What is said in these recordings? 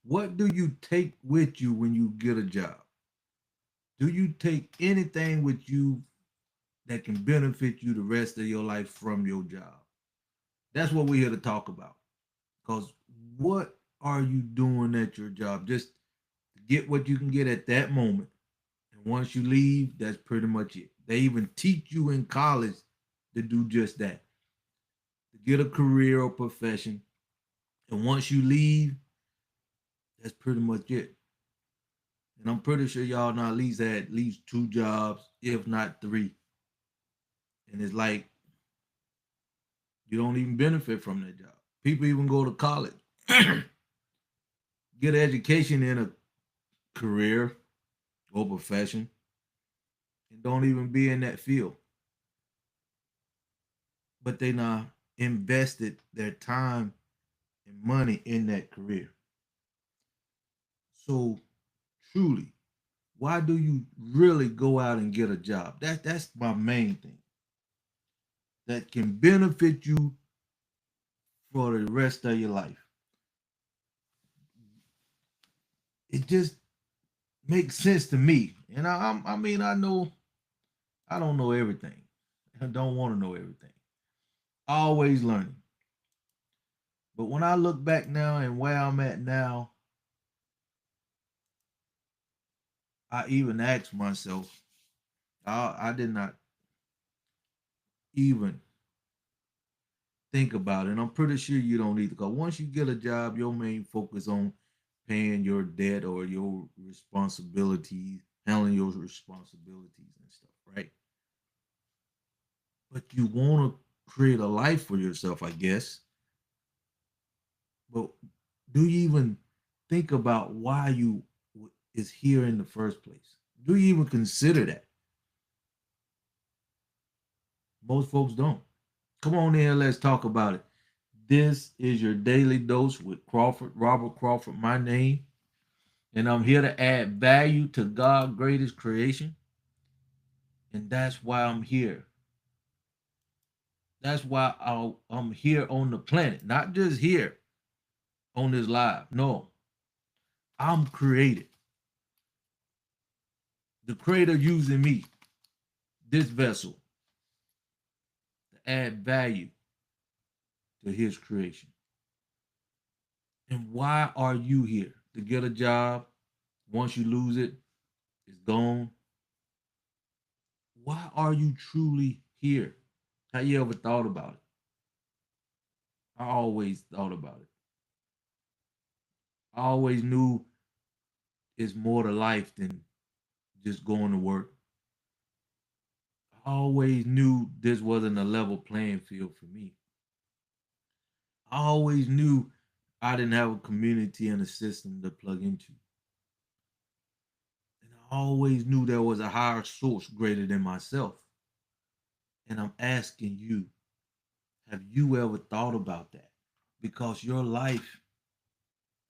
What do you take with you when you get a job? Do you take anything with you that can benefit you the rest of your life from your job? That's what we're here to talk about. Because what are you doing at your job? Just get what you can get at that moment. And once you leave, that's pretty much it. They even teach you in college to do just that, to get a career or profession. And once you leave, that's pretty much it. And I'm pretty sure y'all now at least had at least two jobs, if not three. And it's like you don't even benefit from that job. People even go to college, get an education in a career or profession, and don't even be in that field. But they now invested their time and money in that career. So truly, why do you really go out and get a job? That's my main thing. That can benefit you for the rest of your life. It just makes sense to me. And I mean, I know I don't know everything. I don't want to know everything. Always learning. But when I look back now and where I'm at now, I even ask myself, I did not even think about it. And I'm pretty sure you don't either. Because once you get a job, your main focus on paying your debt or your responsibilities, handling your responsibilities and stuff, right? But you want to create a life for yourself, I guess. But do you even think about why you is here in the first place? Do you even consider that? Most folks don't. Come on in, let's talk about it. This is your daily dose with Crawford, Robert Crawford, my name, and I'm here to add value to God's greatest creation, and that's why I'm here. That's why I'm here on the planet, not just here on this live. No, I'm created. The creator using me, this vessel, to add value to his creation. And why are you here? To get a job. Once you lose it, it's gone. Why are you truly here? Have you ever thought about it? I always thought about it. I always knew it's more to life than just going to work. I always knew this wasn't a level playing field for me. I always knew I didn't have a community and a system to plug into. And I always knew there was a higher source greater than myself. And I'm asking you, have you ever thought about that? Because your life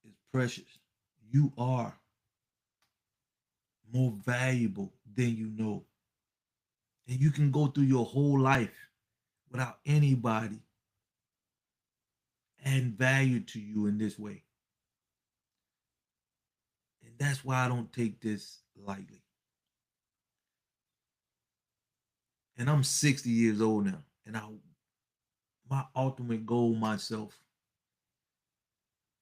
is precious. You are more valuable than you know. And you can go through your whole life without anybody adding value to you in this way. And that's why I don't take this lightly. And I'm 60 years old now. And my ultimate goal myself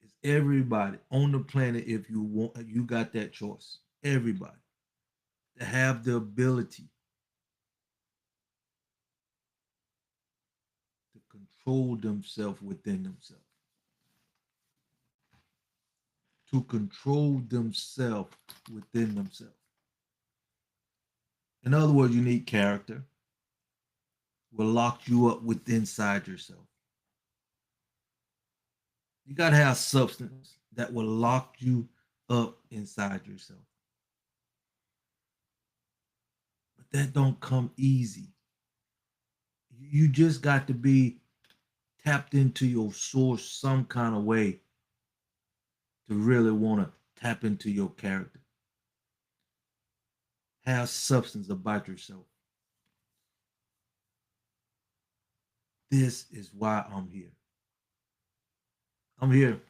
is everybody on the planet, if you want, you got that choice. Everybody to have the ability to control themselves within themselves. To control themselves within themselves. In other words, you need character, will lock you up with inside yourself. You got to have substance that will lock you up inside yourself. But that don't come easy. You just got to be tapped into your source some kind of way to really want to tap into your character. Have substance about yourself. This is why I'm here. I'm here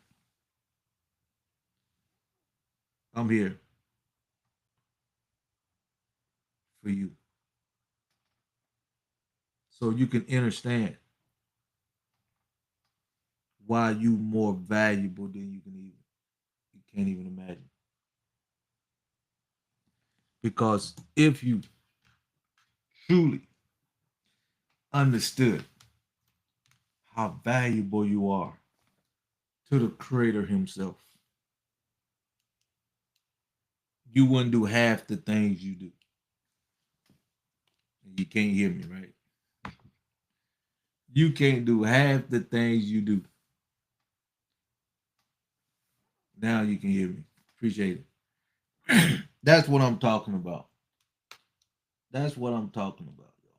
I'm here for you. So you can understand why you more valuable than you can't even imagine. Because if you truly understood how valuable you are to the creator himself, you wouldn't do half the things you do. You can't hear me, right? You can't do half the things you do. Now you can hear me. Appreciate it. That's what I'm talking about. That's what I'm talking about, y'all.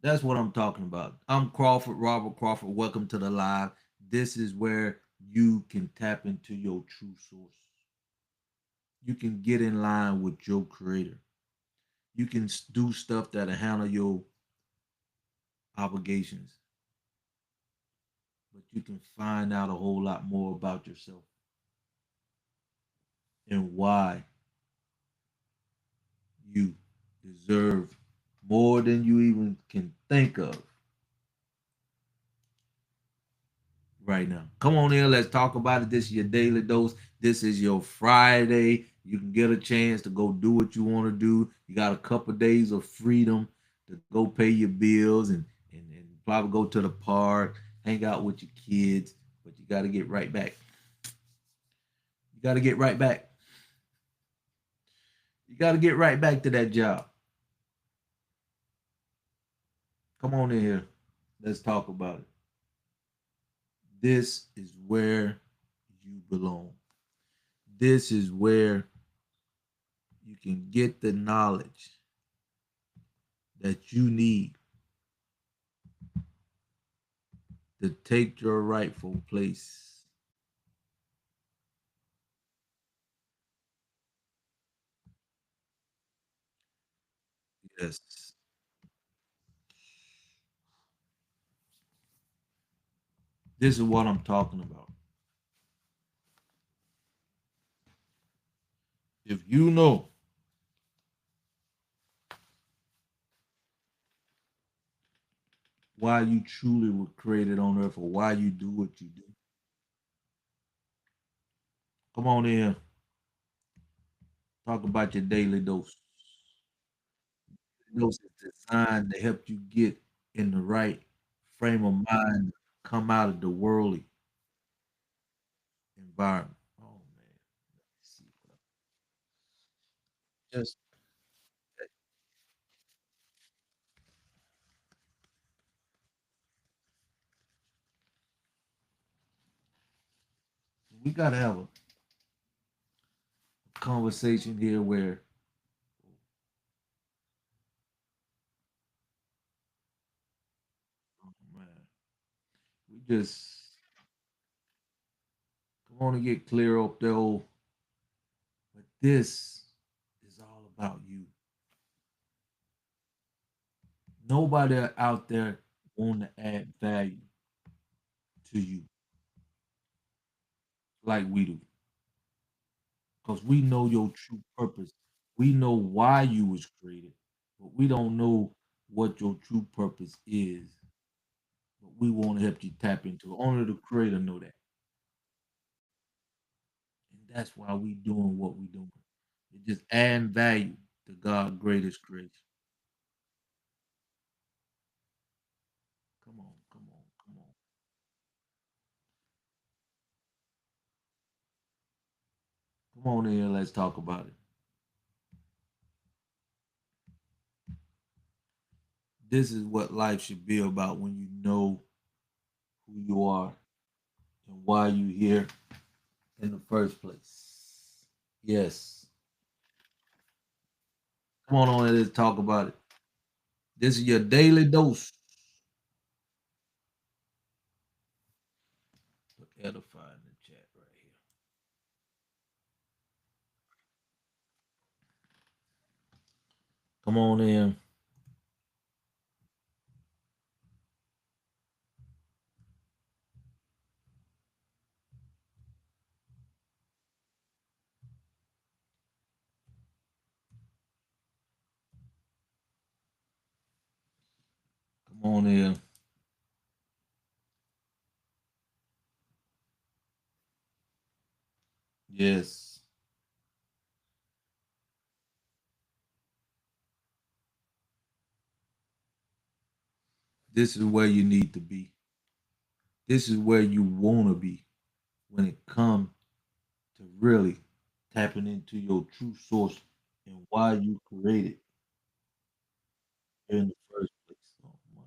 That's what I'm talking about. I'm Crawford, Robert Crawford. Welcome to the live. This is where you can tap into your true source. You can get in line with your creator. You can do stuff that'll handle your obligations, but you can find out a whole lot more about yourself and why you deserve more than you even can think of right now. Come on in, let's talk about it. This is your daily dose. This is your Friday. You can get a chance to go do what you want to do. You got a couple of days of freedom to go pay your bills and probably go to the park, hang out with your kids, but you got to get right back. You got to get right back. You got to get right back to that job. Come on in here. Let's talk about it. This is where you belong. This is where you can get the knowledge that you need to take your rightful place. Yes. This is what I'm talking about. If you know why you truly were created on earth or why you do what you do, come on in. Talk about your daily dose. Dose is designed to help you get in the right frame of mind, come out of the worldly environment. Oh man, let's see what just we gotta have a conversation here where oh man, we just come on and get clear up though. But this is all about you. Nobody out there want to add value to you like we do. Because we know your true purpose. We know why you was created, but we don't know what your true purpose is. But we want to help you tap into it. Only the creator know that. And that's why we doing what we doing. It just adding value to God's greatest creation. Come on, come on, come on. Come on in, let's talk about it. This is what life should be about when you know who you are and why you here in the first place. Yes. Come on in, let's talk about it. This is your daily dose. Put edify in the chat right here. Come on in. on here. Yes. This is where you need to be. This is where you want to be when it comes to really tapping into your true source and why you created in the first place. Oh, my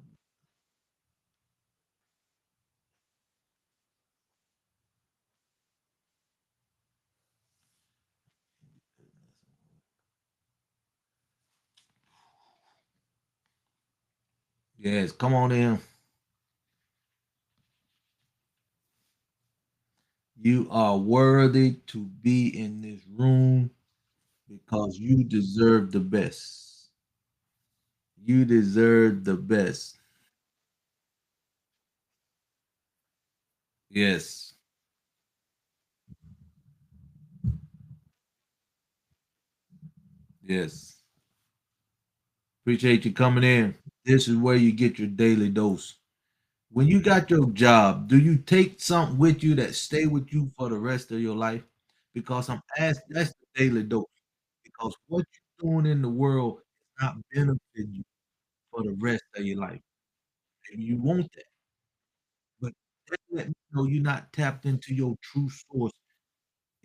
goodness. Yes, come on in. You are worthy to be in this room because you deserve the best. You deserve the best. Yes, yes. Appreciate you coming in. This is where you get your daily dose. When you got your job, do you take something with you that stay with you for the rest of your life? Because I'm asked, that's the daily dose. Because what you're doing in the world is not benefiting you for the rest of your life. And you want that. But that let me know you're not tapped into your true source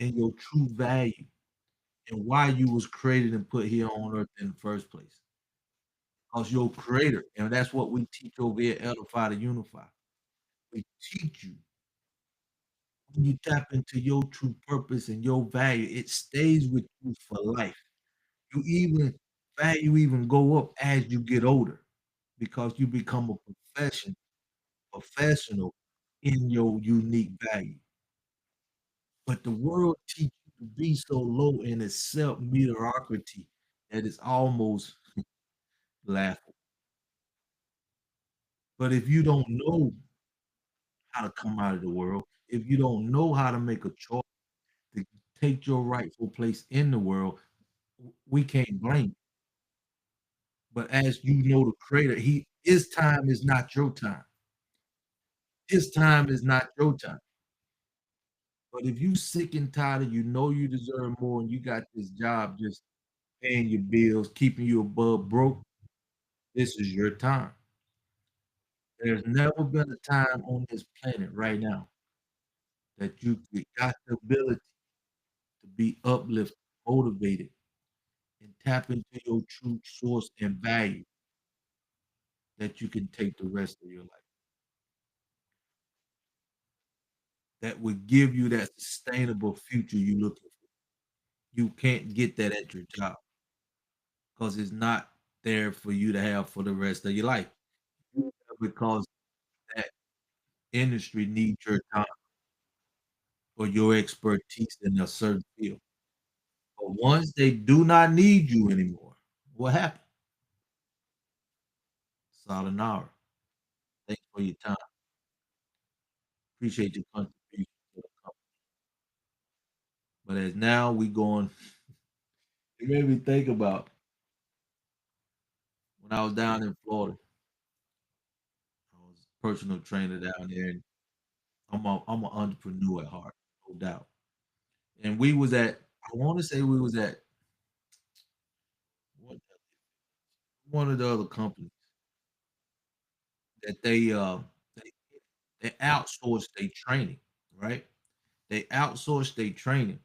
and your true value and why you was created and put here on earth in the first place. Because you're a creator. And that's what we teach over here at Edify to Unify. We teach you when you tap into your true purpose and your value, it stays with you for life. You even value even go up as you get older because you become a professional in your unique value. But the world teaches you to be so low in itself mediocrity that it's almost laughable. But if you don't know how to come out of the world, if you don't know how to make a choice to take your rightful place in the world, we can't blame you. But as you know the creator, his time is not your time. His time is not your time. But if you sick and tired of you know you deserve more and you got this job just paying your bills, keeping you above broke, this is your time. There's never been a time on this planet right now that you got the ability to be uplifted, motivated, and tap into your true source and value that you can take the rest of your life. That would give you that sustainable future you're looking for. You can't get that at your job because it's not there for you to have for the rest of your life. Because that industry needs your time or your expertise in a certain field. But once they do not need you anymore, what happened? Sayonara. Thanks for your time. Appreciate your contribution to the company. But as now we going, it made me think about when I was down in Florida. I was a personal trainer down there, and I'm an entrepreneur at heart, no doubt. And we was at, I want to say we was at what, one of the other companies that they, they outsourced their training, right? They outsourced their training,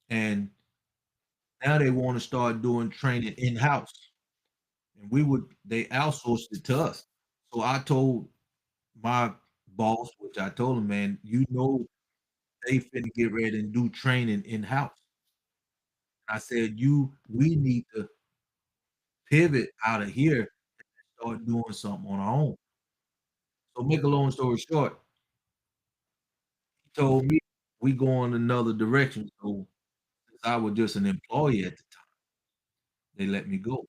and now they want to start doing training in house. And they outsourced it to us. So I told my boss, which I told him, man, you know, they finna get ready and do training in house. I said, we need to pivot out of here and start doing something on our own. So make a long story short, he told me we going another direction. So since I was just an employee at the time, they let me go.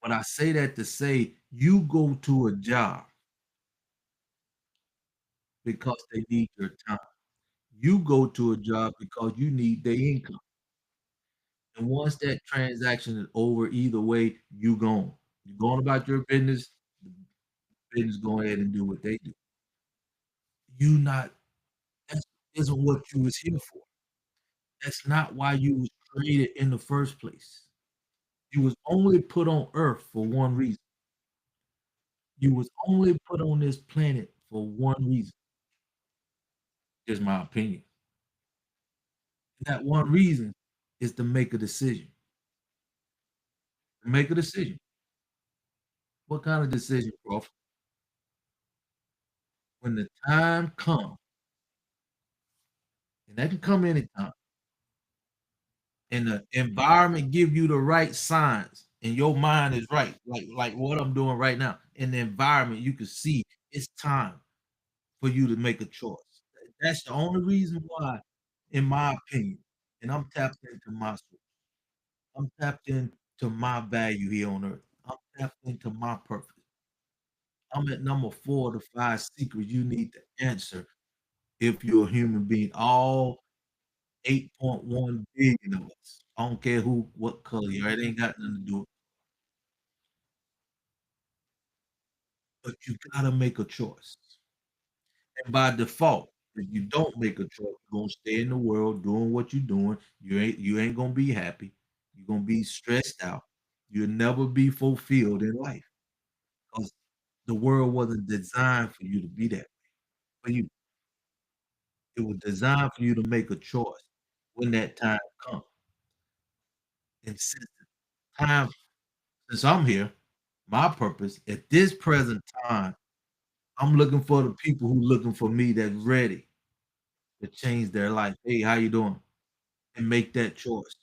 But I say that to say you go to a job because they need your time. You go to a job because you need their income. And once that transaction is over, either way, you gone. You're going about your business. The business go ahead and do what they do. You not That isn't what you was here for. That's not why you was created in the first place. You was only put on earth for one reason. You was only put on this planet for one reason, is my opinion. And that one reason is to make a decision. To make a decision. What kind of decision, Prof? When the time comes, and that can come anytime, and the environment give you the right signs, and your mind is right, like what I'm doing right now. In the environment, you can see it's time for you to make a choice. That's the only reason why, in my opinion, and I'm tapped into my soul. I'm tapped into my value here on earth. I'm tapped into my purpose. I'm at number 4 to 5 secrets you need to answer if you're a human being. All 8.1 billion of us. I don't care who, what color you are. It ain't got nothing to do with it. But you gotta make a choice. And by default, if you don't make a choice, you're gonna stay in the world doing what you're doing. You ain't gonna be happy. You're gonna be stressed out. You'll never be fulfilled in life because the world wasn't designed for you to be that way. For you, it was designed for you to make a choice when that time comes. And time, since I'm here, my purpose at this present time, I'm looking for the people who looking for me that's ready to change their life. Hey, how you doing? And make that choice.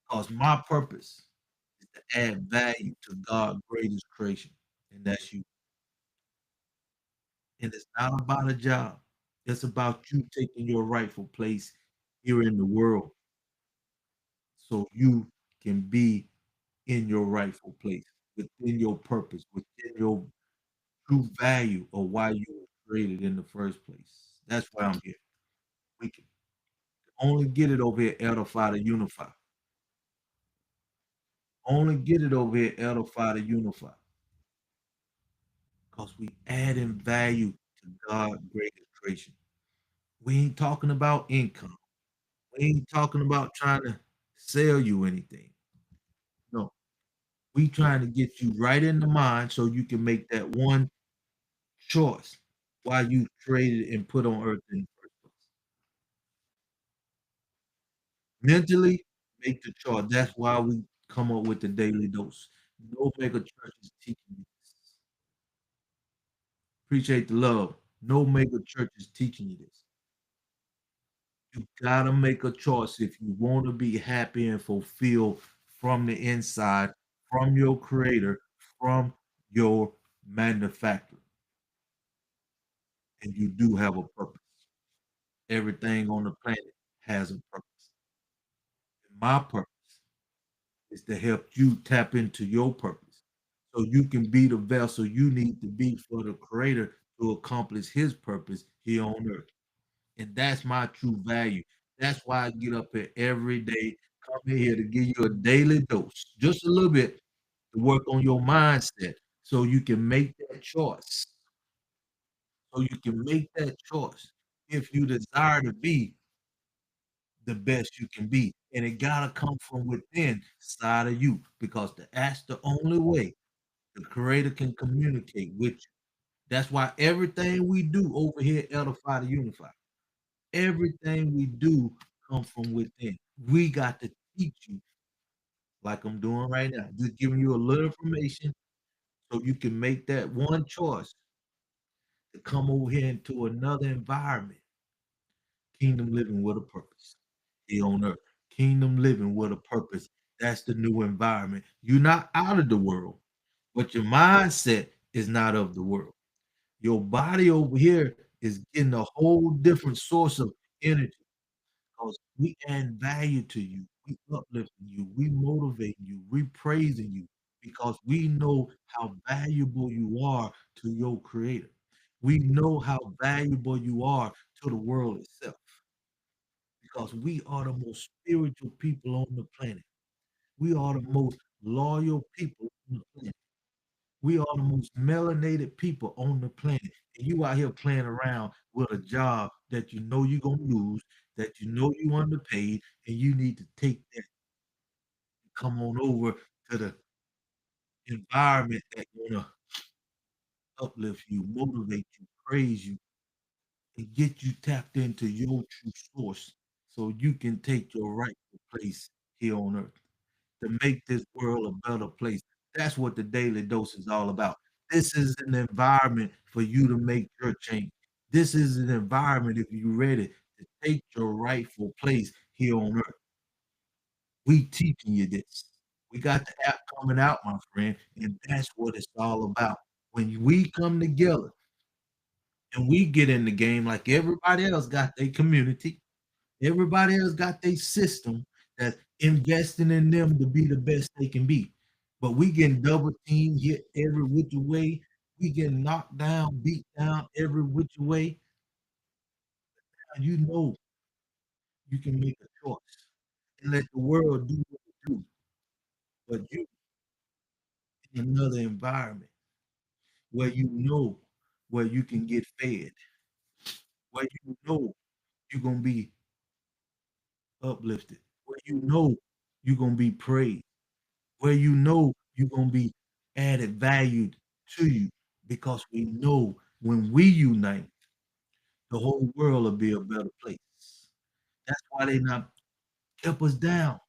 Because my purpose is to add value to God's greatest creation, and that's you. And it's not about a job. It's about you taking your rightful place here in the world so you can be in your rightful place, within your purpose, within your true value of why you were created in the first place. That's why I'm here. We can only get it over here, edify to unify. Only get it over here, edify to unify. Because we adding value to God's greatest creation. We ain't talking about income. We ain't talking about trying to sell you anything. No, we trying to get you right in the mind so you can make that one choice why you created and put on earth in the first place. Mentally, make the choice. That's why we come up with the daily dose. No mega church is teaching you this. Appreciate the love. No mega church is teaching you this. You gotta make a choice if you want to be happy and fulfilled from the inside, from your creator, from your manufacturer. And you do have a purpose. Everything on the planet has a purpose. And my purpose is to help you tap into your purpose so you can be the vessel you need to be for the creator to accomplish his purpose here on earth. And that's my true value. That's why I get up here every day, come in here to give you a daily dose, just a little bit to work on your mindset so you can make that choice. So you can make that choice if you desire to be the best you can be. And it gotta come from within side of you because that's the only way the creator can communicate with you. That's why everything we do over here, Edify to Unify, everything we do come from within. We got to teach you like I'm doing right now, just giving you a little information so you can make that one choice to come over here into another environment. Kingdom living with a purpose here on earth. Kingdom living with a purpose. That's the new environment. You're not out of the world, but your mindset is not of the world. Your body over here is getting a whole different source of energy because we add value to you. We uplifting you. We motivating you. We praising you because we know how valuable you are to your creator. We know how valuable you are to the world itself because we are the most spiritual people on the planet. We are the most loyal people on the planet. We are the most melanated people on the planet, and you out here playing around with a job that you know you're gonna lose, that you know you underpaid, and you need to take that and come on over to the environment that gonna uplift you, motivate you, praise you, and get you tapped into your true source so you can take your rightful place here on earth to make this world a better place. That's what the daily dose is all about. This is an environment for you to make your change. This is an environment, if you're ready, to take your rightful place here on earth. We teaching you this. We got the app coming out, my friend, and that's what it's all about. When we come together and we get in the game like everybody else got their community, everybody else got their system that's investing in them to be the best they can be. But we getting double teamed, hit every which way. We getting knocked down, beat down every which way. And you know you can make a choice and let the world do what it do. But you in another environment where you know where you can get fed, where you know you're gonna be uplifted, where you know you're gonna be praised, where you know you're gonna be added value to you because we know when we unite, the whole world will be a better place. That's why they not kept us down.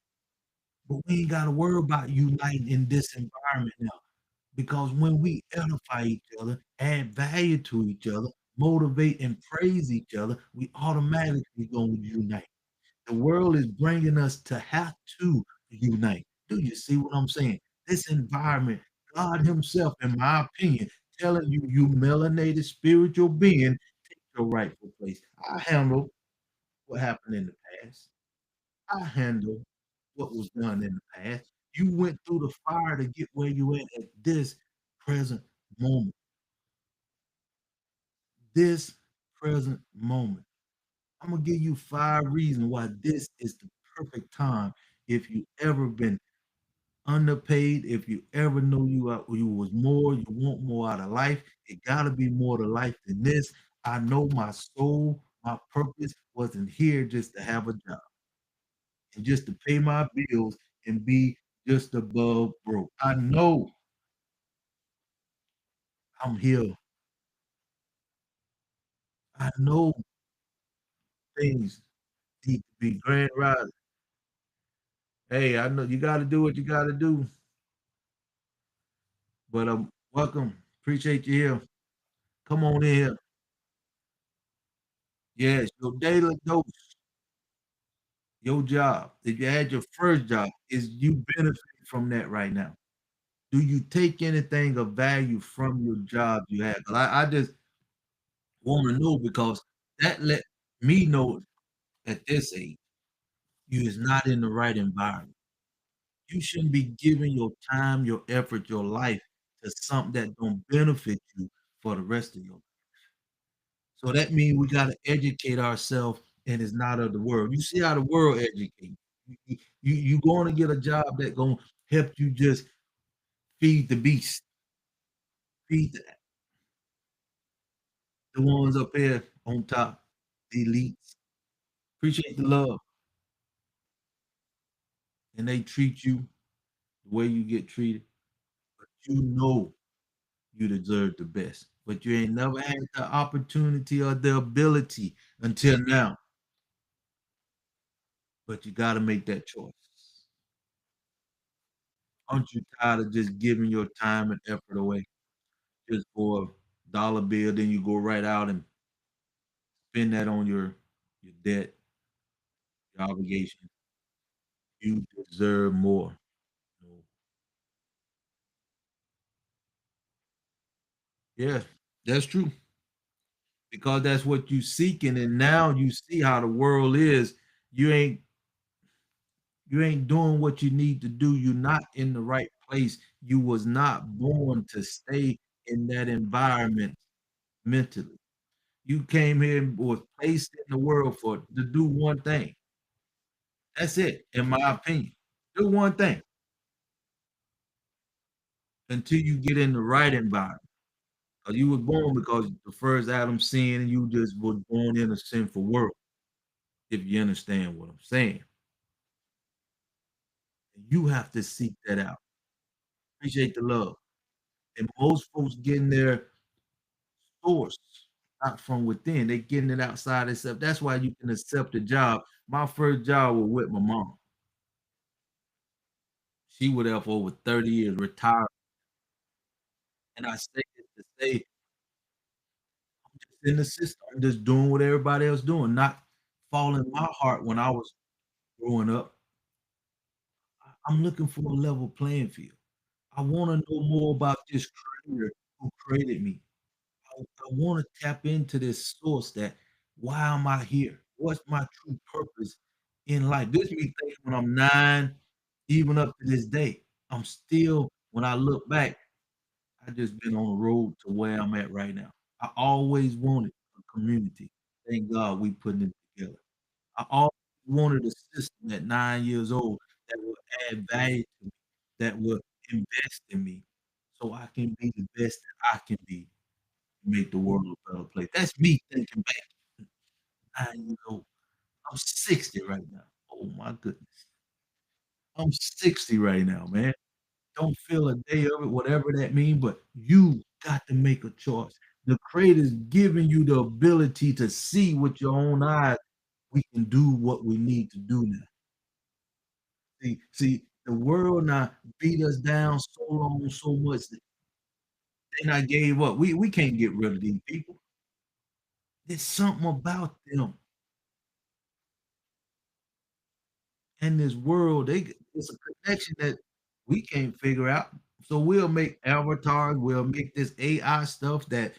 But we ain't gotta worry about uniting in this environment now. Because when we edify each other, add value to each other, motivate and praise each other, we automatically gonna unite. The world is bringing us to have to unite. Do you see what I'm saying? This environment, God Himself, in my opinion, telling you, you melanated spiritual being, take your rightful place. I handle what happened in the past. I handle what was done in the past. You went through the fire to get where you at this present moment. This present moment. I'm gonna give you 5 reasons why this is the perfect time if you ever been underpaid, if you ever know you was more, you want more out of life, it gotta be more to life than this. I know my soul, my purpose wasn't here just to have a job and just to pay my bills and be just above broke. I know I'm here. I know things need to be grand rising. Hey, I know you gotta do what you gotta do, but welcome. Appreciate you here. Come on in here. Yes, your daily dose, your job. If you had your first job, is you benefiting from that right now? Do you take anything of value from your job you had? 'Cause I just want to know because that let me know at this age you is not in the right environment. You shouldn't be giving your time, your effort, your life to something that don't benefit you for the rest of your. So that means we gotta educate ourselves and it's not of the world. You see how the world educate. You going to get a job that gonna help you just feed the beast, feed the ones up there on top, the elites. Appreciate the love, and they treat you the way you get treated. But you know you deserve the best. But you ain't never had the opportunity or the ability until now. But you gotta make that choice. Aren't you tired of just giving your time and effort away just for a dollar bill? Then you go right out and spend that on your debt, your obligation. You deserve more. So, yeah, that's true. Because that's what you seeking, and now you see how the world is. You ain't you ain't doing what you need to do. You're not in the right place. You was not born to stay in that environment mentally. You came here and was placed in the world for to do one thing. That's it, in my opinion. Do one thing. until you get in the right environment. 'Cause you was born because the first Adam sinned and you just was born in a sinful world, if you understand what I'm saying. You have to seek that out. Appreciate the love. And most folks getting their source not from within. They getting it outside themselves. That's why you can accept a job. My first job was with my mom. She was there for over 30 years, retired. And I say this to say, I'm just in the system. I'm just doing what everybody else doing, not following my heart when I was growing up. I'm looking for a level playing field. I wanna know more about this creator who created me. I wanna tap into this source that why am I here? What's my true purpose in life? This me thinking when I'm 9, even up to this day. I'm still when I look back, I just been on the road to where I'm at right now. I always wanted a community. Thank God we putting it together. I always wanted a system at 9 years old that would add value to me, that would invest in me so I can be the best that I can be, make the world a better place. That's me thinking back 9 years old. I'm 60 right now. Oh my goodness. I'm 60 right now, man. Don't feel a day of it, whatever that mean, but you got to make a choice. The Creator's giving you the ability to see with your own eyes, we can do what we need to do now. See, the world now beat us down so long, so much that they not gave up. We can't get rid of these people. There's something about them and this world. It's a connection that we can't figure out. So we'll make avatars. We'll make this AI stuff that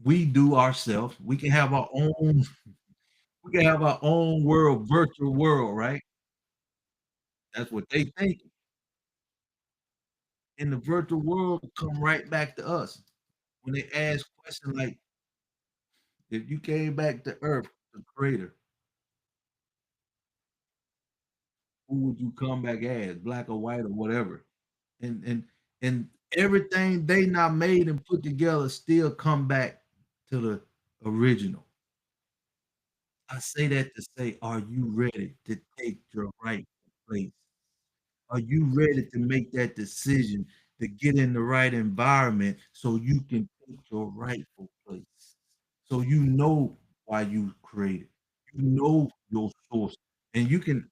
we do ourselves. We can have our own. We can have our own world, virtual world, right? That's what they think. And the virtual world come right back to us when they ask questions like, "If you came back to Earth, the Creator, who would you come back as, black or white or whatever?" And everything they not made and put together still come back to the original. I say that to say, are you ready to take your rightful place? Are you ready to make that decision to get in the right environment so you can take your rightful place? So you know why you created. You know your source, and you can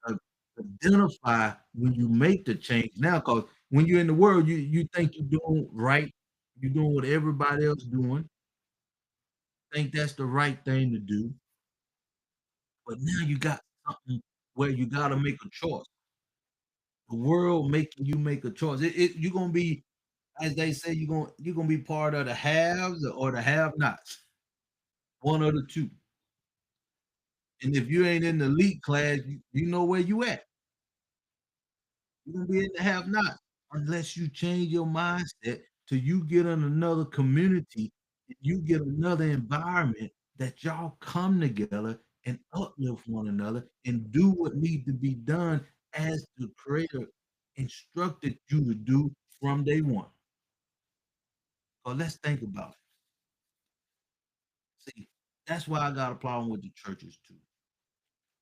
identify when you make the change now. Because when you're in the world, you think you're doing right, you're doing what everybody else doing, think that's the right thing to do. But now you got something where you got to make a choice. The world making you make a choice. You're gonna be, as they say, you're gonna be part of the haves or the have-nots, one of the two. And if you ain't in the elite class, you know where you at. You're gonna be in the have-nots unless you change your mindset till you get in another community, and you get another environment that y'all come together and uplift one another and do what need to be done as the creator instructed you to do from day one. So let's think about it. See, that's why I got a problem with the churches too.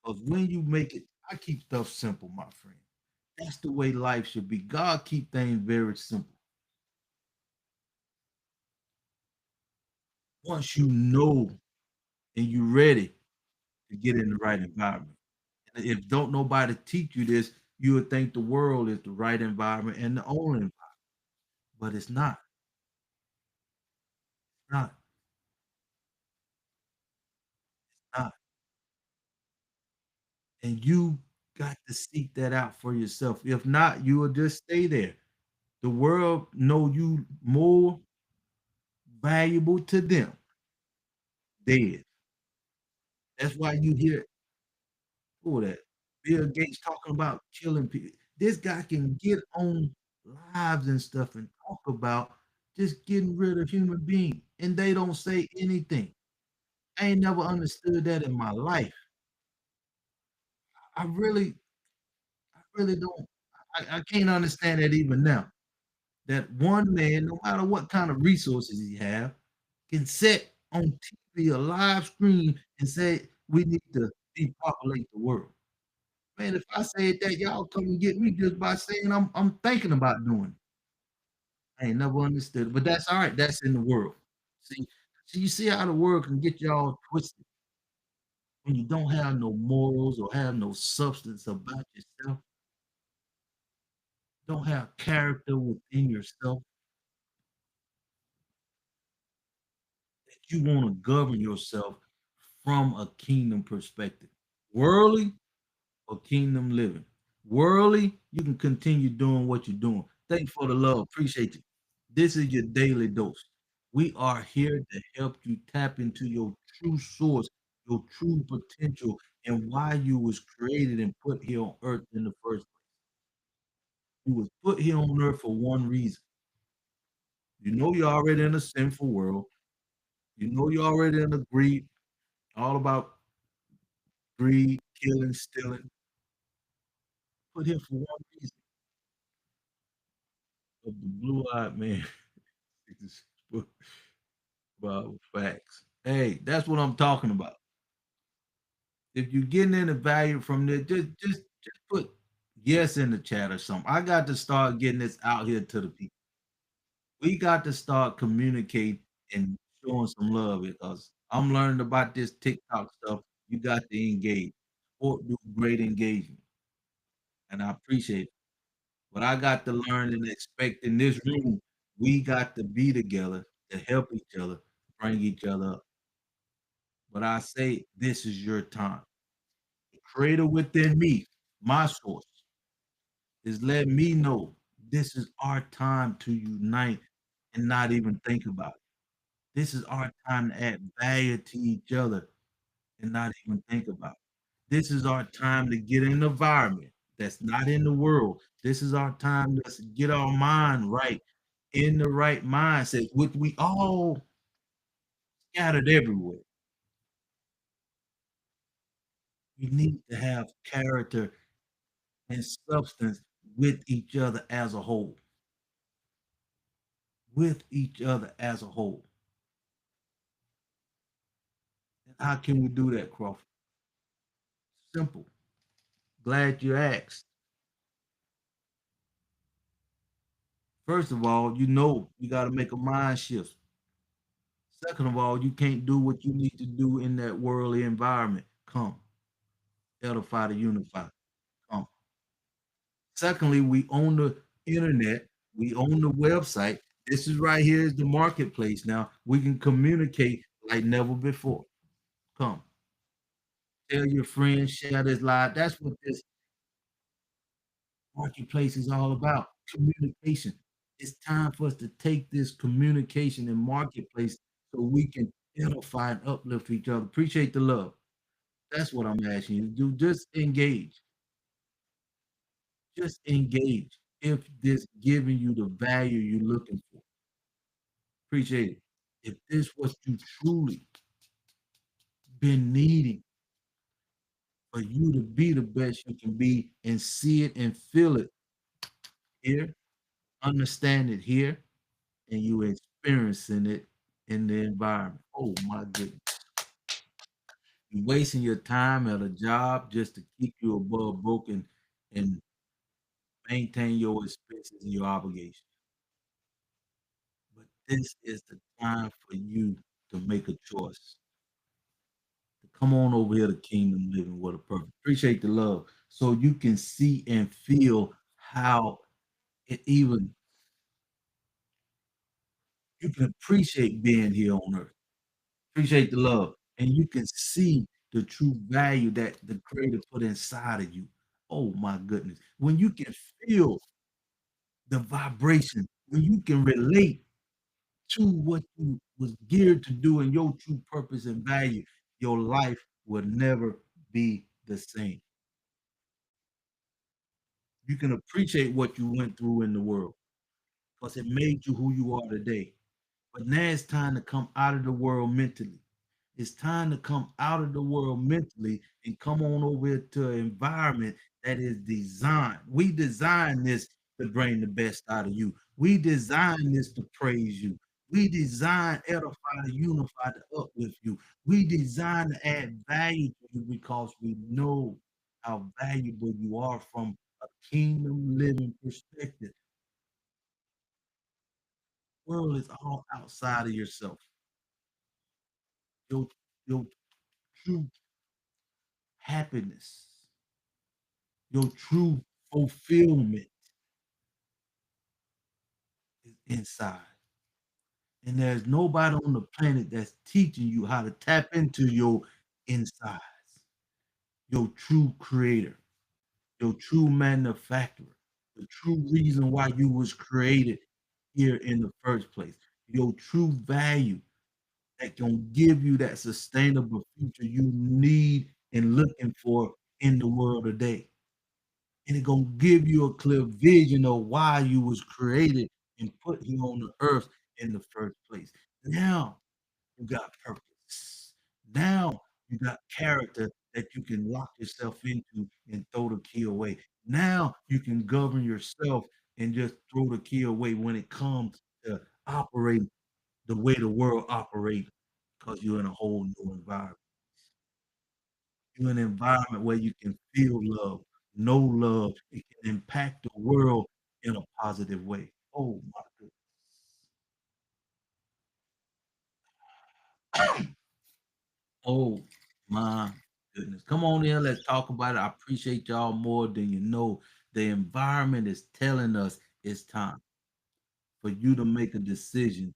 Because when you make it, I keep stuff simple, my friend. That's the way life should be. God keep things very simple. Once you know and you're ready to get in the right environment. And if don't nobody teach you this, you would think the world is the right environment and the only environment, but it's not. It's not. It's not. And you got to seek that out for yourself. If not, you will just stay there. The world know you more valuable to them dead. That's why you hear who that Bill Gates talking about killing people. This guy can get on lives and stuff and talk about just getting rid of human beings, and they don't say anything. I ain't never understood that in my life. I really don't. I can't understand that even now. that one man, no matter what kind of resources he have, can sit on TV, a live stream, and say, "We need to depopulate the world." Man, if I said that, y'all come and get me just by saying I'm thinking about doing it. I ain't never understood it, but that's all right. That's in the world. See, so you see how the world can get y'all twisted when you don't have no morals or have no substance about yourself, don't have character within yourself, that you want to govern yourself from a kingdom perspective. Worldly or kingdom living. Worldly, you can continue doing what you're doing. Thank you for the love. Appreciate you. This is your daily dose. We are here to help you tap into your true source, your true potential, and why you was created and put here on earth in the first place. You was put here on earth for one reason. You know you're already in a sinful world. You know you're already in a greed, all about greed, killing, stealing. Put here for one reason of the blue-eyed man. About facts. Hey, that's what I'm talking about. If you're getting any value from this, just put yes in the chat or something. I got to start getting this out here to the people. We got to start communicating and showing some love because I'm learning about this TikTok stuff. You got to engage. Sport do great engagement, and I appreciate it. But I got to learn and expect in this room, we got to be together to help each other, bring each other up. But I say this is your time. The creator within me, my source, is letting me know this is our time to unite and not even think about it. This is our time to add value to each other and not even think about it. This is our time to get in an environment that's not in the world. This is our time to get our mind right, in the right mindset, which we all scattered everywhere. We need to have character and substance with each other as a whole. With each other as a whole. And how can we do that, Crawford? Simple. Glad you asked. First of all, you know you got to make a mind shift. Second of all, you can't do what you need to do in that worldly environment. Come, edify to unify. Come. Secondly, we own the internet. We own the website. This is right here is the marketplace. Now we can communicate like never before. Come, tell your friends, share this live. That's what this marketplace is all about. Communication. It's time for us to take this communication and marketplace so we can edify and uplift each other. Appreciate the love. That's what I'm asking you to do. Just engage. Just engage. If this giving you the value you're looking for, appreciate it. If this what you truly been needing for you to be the best you can be and see it and feel it here, understand it here, and you experiencing it in the environment. Oh my goodness. You wasting your time at a job just to keep you above broken and maintain your expenses and your obligations. But this is the time for you to make a choice. To come on over here to Kingdom Living with a Purpose. Appreciate the love. So you can see and feel how it even you can appreciate being here on earth. Appreciate the love. And you can see the true value that the creator put inside of you. Oh my goodness. When you can feel the vibration, when you can relate to what you was geared to do and your true purpose and value, your life will never be the same. You can appreciate what you went through in the world because it made you who you are today. But now it's time to come out of the world mentally. It's time to come out of the world mentally and come on over to an environment that is designed. We designed this to bring the best out of you. We designed this to praise you. We designed edify to unify to uplift you. We designed to add value to you because we know how valuable you are from a kingdom living perspective. The world is all outside of yourself. Your your true happiness, your true fulfillment is inside. And there's nobody on the planet that's teaching you how to tap into your insides, your true creator, your true manufacturer, the true reason why you was created here in the first place, your true value that can give you that sustainable future you need and looking for in the world today. And it gonna give you a clear vision of why you was created and put here on the earth in the first place. Now you got purpose. Now you got character that you can lock yourself into and throw the key away. Now you can govern yourself and just throw the key away when it comes to operating the way the world operates because you're in a whole new environment. You're in an environment where you can feel love, know love, it can impact the world in a positive way. Oh my goodness. Oh my goodness. Come on in, let's talk about it. I appreciate y'all more than you know. The environment is telling us it's time for you to make a decision.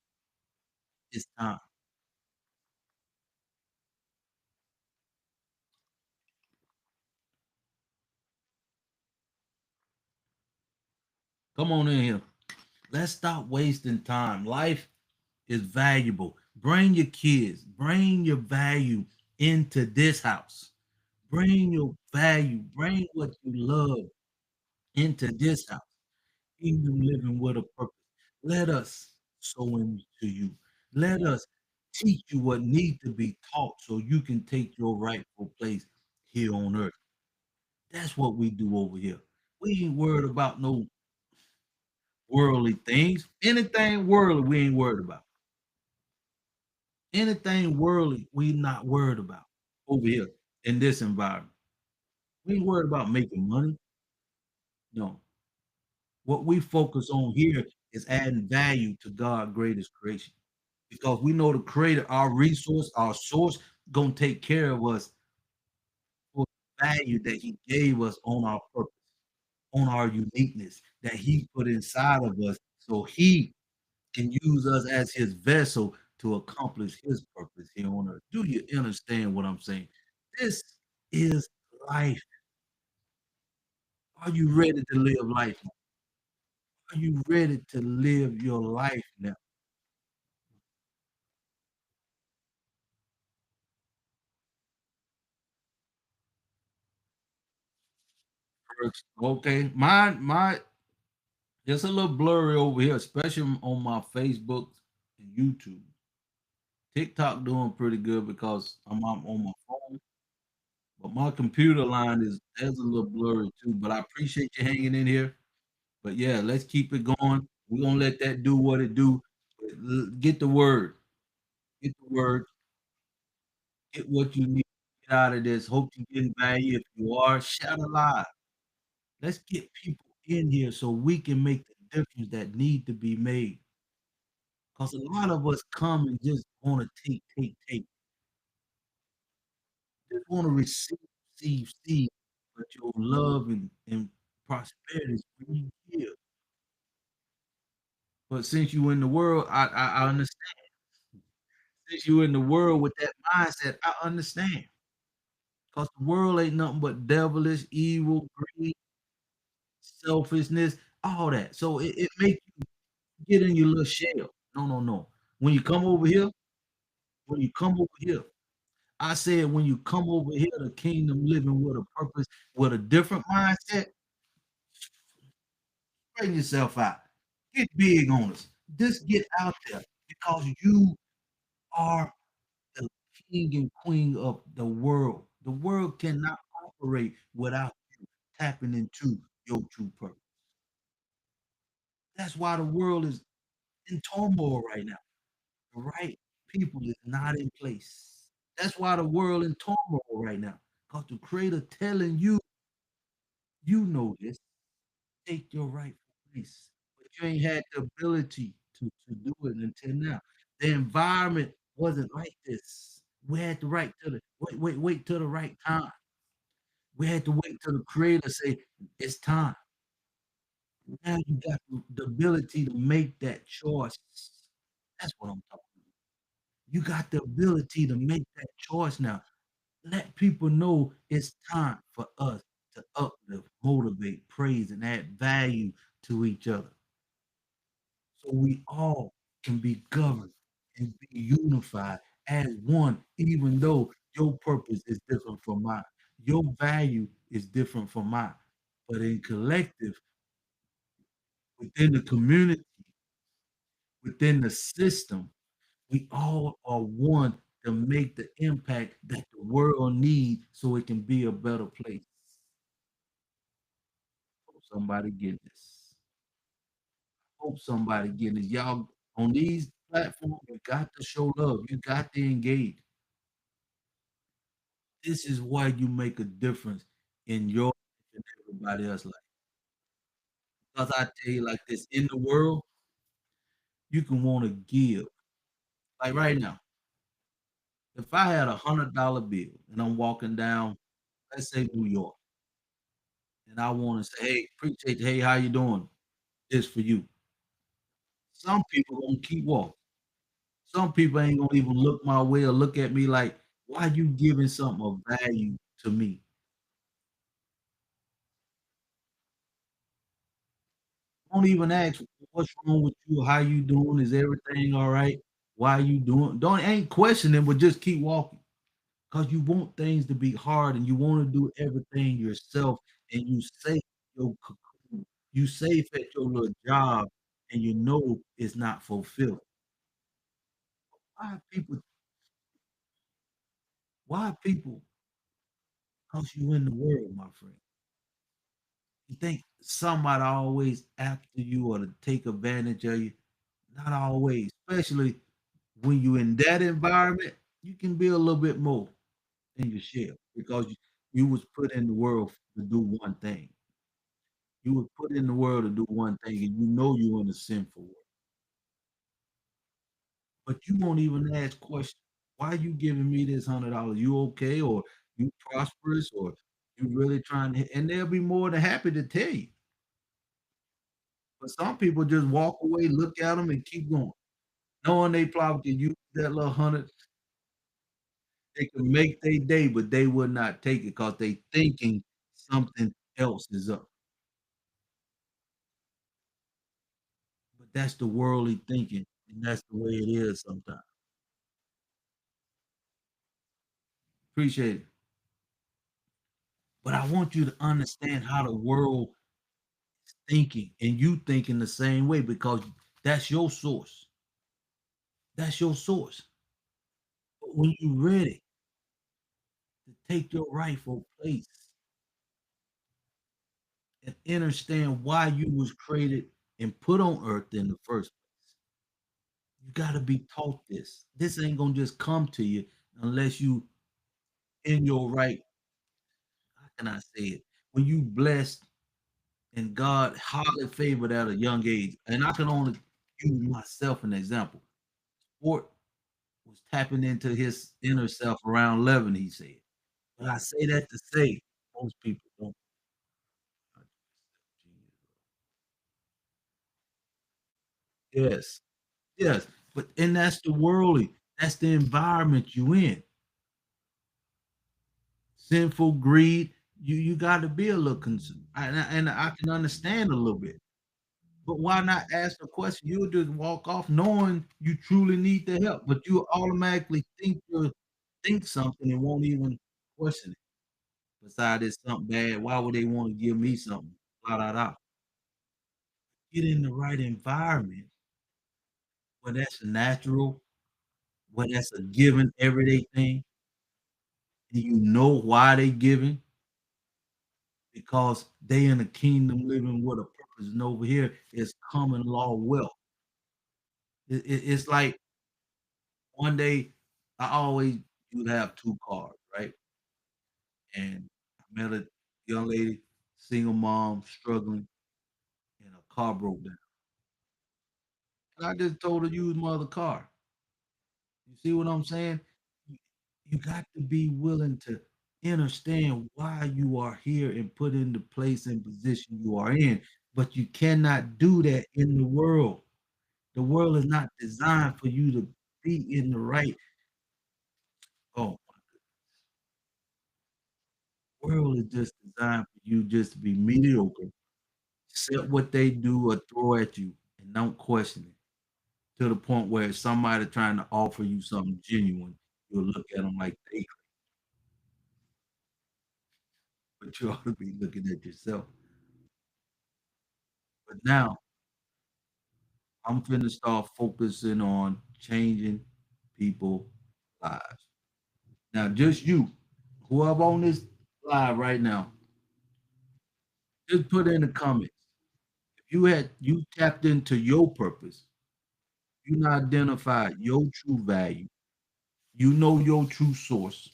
It's time. Come on in here. Let's stop wasting time. Life is valuable. Bring your kids, bring your value into this house. Bring your value, bring what you love into this house. Kingdom living with a purpose. Let us sow into you. Let us teach you what needs to be taught so you can take your rightful place here on earth. That's what we do over here. We ain't worried about no worldly things. Anything worldly, we ain't worried about. Anything worldly, we not worried about over here in this environment. We ain't worried about making money. No. What we focus on here is adding value to God's greatest creation. Because we know the creator, our resource, our source, gonna take care of us for the value that he gave us on our purpose, on our uniqueness that he put inside of us, so he can use us as his vessel to accomplish his purpose here on earth. Do you understand what I'm saying? This is life. Are you ready to live life? Are you ready to live your life now? Okay, my it's a little blurry over here, especially on my Facebook and YouTube. TikTok doing pretty good because I'm on my phone, but my computer line is a little blurry too. But I appreciate you hanging in here. But yeah, let's keep it going. We're gonna let that do what it do. Get the word. Get the word. Get what you need to get out of this. Hope you getting value. If you are, shout alive. Let's get people in here so we can make the difference that need to be made. Because a lot of us come and just want to take, take, take. Just want to receive, receive, receive. But your love and prosperity is when you give. But since you in the world, I understand. Since you in the world with that mindset, I understand. Because the world ain't nothing but devilish, evil, greed, selfishness, all that. So it makes you get in your little shell. No, no, no. When you come over here, when you come over here, I said, when you come over here to kingdom living with a purpose, with a different mindset, straighten yourself out. Get big on us. Just get out there because you are the king and queen of the world. The world cannot operate without you tapping into your true purpose. That's why the world is in turmoil right now. The right people is not in place. That's why the world in turmoil right now. Because the creator telling you, you know this, take your rightful place. But you ain't had the ability to do it until now. The environment wasn't like this. We had to wait till wait till the right time. We had to wait till the creator say it's time. Now you got the ability to make that choice. That's what I'm talking about. You got the ability to make that choice now. Let people know it's time for us to uplift, motivate, praise, and add value to each other. So we all can be governed and be unified as one, even though your purpose is different from mine. Your value is different from mine. But in collective, within the community, within the system, we all are one to make the impact that the world needs so it can be a better place. Hope somebody get this. Hope somebody get this. Y'all on these platforms, you got to show love. You got to engage. This is why you make a difference in your life and everybody else's life. Because I tell you like this, in the world, you can want to give. Like right now, if I had $100 bill and I'm walking down, let's say New York, and I want to say, hey, appreciate you. Hey, how you doing? This for you. Some people gonna keep walking. Some people ain't gonna even look my way or look at me like, why you giving something of value to me? Don't even ask what's wrong with you, how you doing, is everything all right? Why you doing? Don't ain't questioning, but just keep walking. Cause you want things to be hard and you want to do everything yourself and you safe your cocoon. You safe at your little job and you know it's not fulfilled. Why people why people cause you in the world, my friend. You think somebody always after you or to take advantage of you? Not always, especially when you in that environment, you can be a little bit more in your shell because you was put in the world to do one thing. You was put in the world to do one thing, and you know you're in a sinful world. But you won't even ask questions. Why you giving me this $100? You okay? Or you prosperous? Or you really trying to? And they'll be more than happy to tell you. But some people just walk away, look at them, and keep going, knowing they probably can use that little 100. They can make their day, but they would not take it because they thinking something else is up. But that's the worldly thinking, and that's the way it is sometimes. Appreciate it. But I want you to understand how the world is thinking, and you thinking the same way because that's your source. That's your source. But when you ready to take your rightful place and understand why you was created and put on earth in the first place, you gotta be taught this. This ain't gonna just come to you unless you in your right. How can I say it? When you blessed and God highly favored at a young age, and I can only use myself an example. Sport was tapping into his inner self around 11, he said. But I say that to say most people don't. Yes, yes. But and that's the worldly, that's the environment you in. Sinful greed, you got to be a little concerned. And I can understand a little bit. But why not ask a question? You'll just walk off knowing you truly need the help, but you automatically think something and won't even question it. Besides it's something bad, why would they want to give me something? La da da. Get in the right environment where that's natural, where that's a given everyday thing, and you know why they giving because they in the kingdom living with a purpose. purpose, and over here is common law wealth. It's like one day I always would have two cars, right? And I met a young lady, single mom, struggling, and her car broke down. And I just told her use my other car. You see what I'm saying? You, you got to be willing to understand why you are here and put in the place and position you are in. But you cannot do that in the world. The world is not designed for you to be in the right. Oh, the world is just designed for you just to be mediocre, accept what they do or throw at you, and don't question it. To the point where somebody trying to offer you something genuine, you'll look at them like they, but you ought to be looking at yourself. But now I'm finna start focusing on changing people lives. Now, just you, whoever on this live right now, just put in the comments. If you tapped into your purpose, you not identified your true value, you know your true source,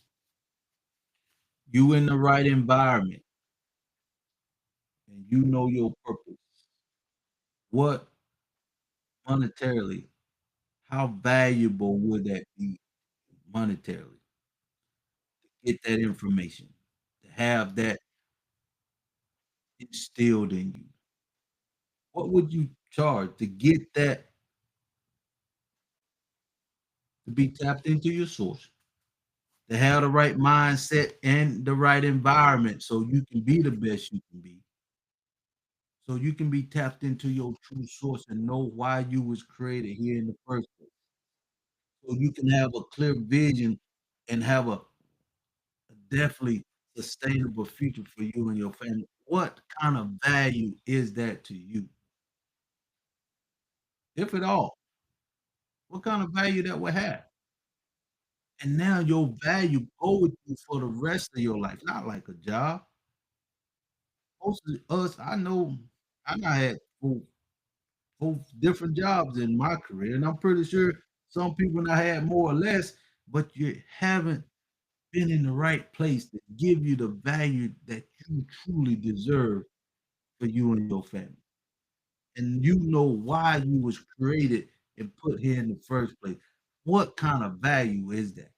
you in the right environment, and you know your purpose. What monetarily, how valuable would that be monetarily to get that information, to have that instilled in you? What would you charge to get that, to be tapped into your source, to have the right mindset and the right environment so you can be the best you can be, so you can be tapped into your true source and know why you was created here in the first place, so you can have a clear vision and have a definitely sustainable future for you and your family. What kind of value is that to you, if at all? What kind of value that would have? And now your value go with you for the rest of your life, not like a job. Most of us, I know, I done had 4 different jobs in my career, and I'm pretty sure some people done had more or less, but you haven't been in the right place to give you the value that you truly deserve for you and your family. And you know why you was created and put here in the first place. What kind of value is that?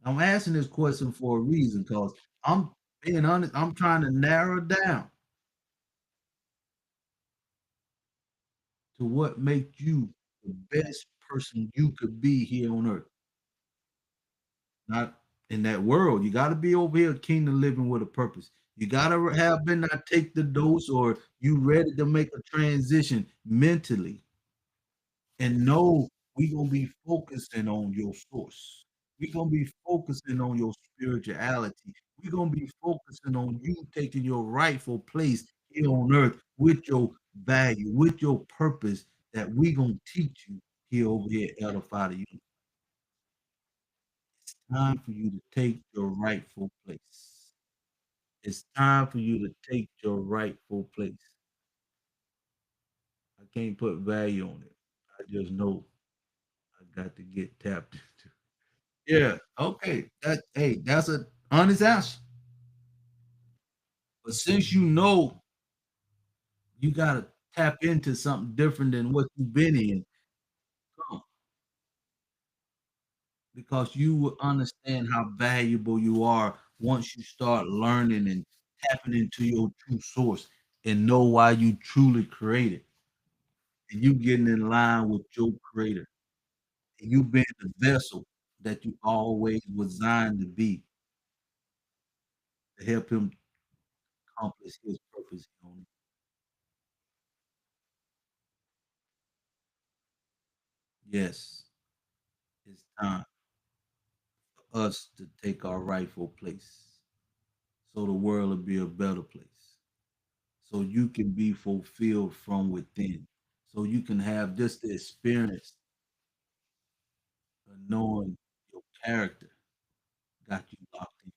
I'm asking this question for a reason, because I'm being honest, I'm trying to narrow down to what makes you the best person you could be here on earth. Not in that world. You gotta be over here kingdom living with a purpose. You gotta have been not take the dose, or you ready to make a transition mentally and know we gonna be focusing on your source. We gonna be focusing on your spirituality. We gonna be focusing on you taking your rightful place here on earth with your value, with your purpose that we gonna teach you here over here at Edify the Youth. It's time for you to take your rightful place. It's time for you to take your rightful place. I can't put value on it. I just know I got to get tapped into. Yeah, okay. That, hey, that's a honest answer. But since you know you gotta tap into something different than what you've been in, come on, because you will understand how valuable you are once you start learning and tapping into your true source and know why you truly created. And you getting in line with your creator. And you being the vessel that you always was designed to be, to help him accomplish his purpose on. Yes, it's time for us to take our rightful place so the world will be a better place. So you can be fulfilled from within. So you can have just the experience of knowing your character got you locked in.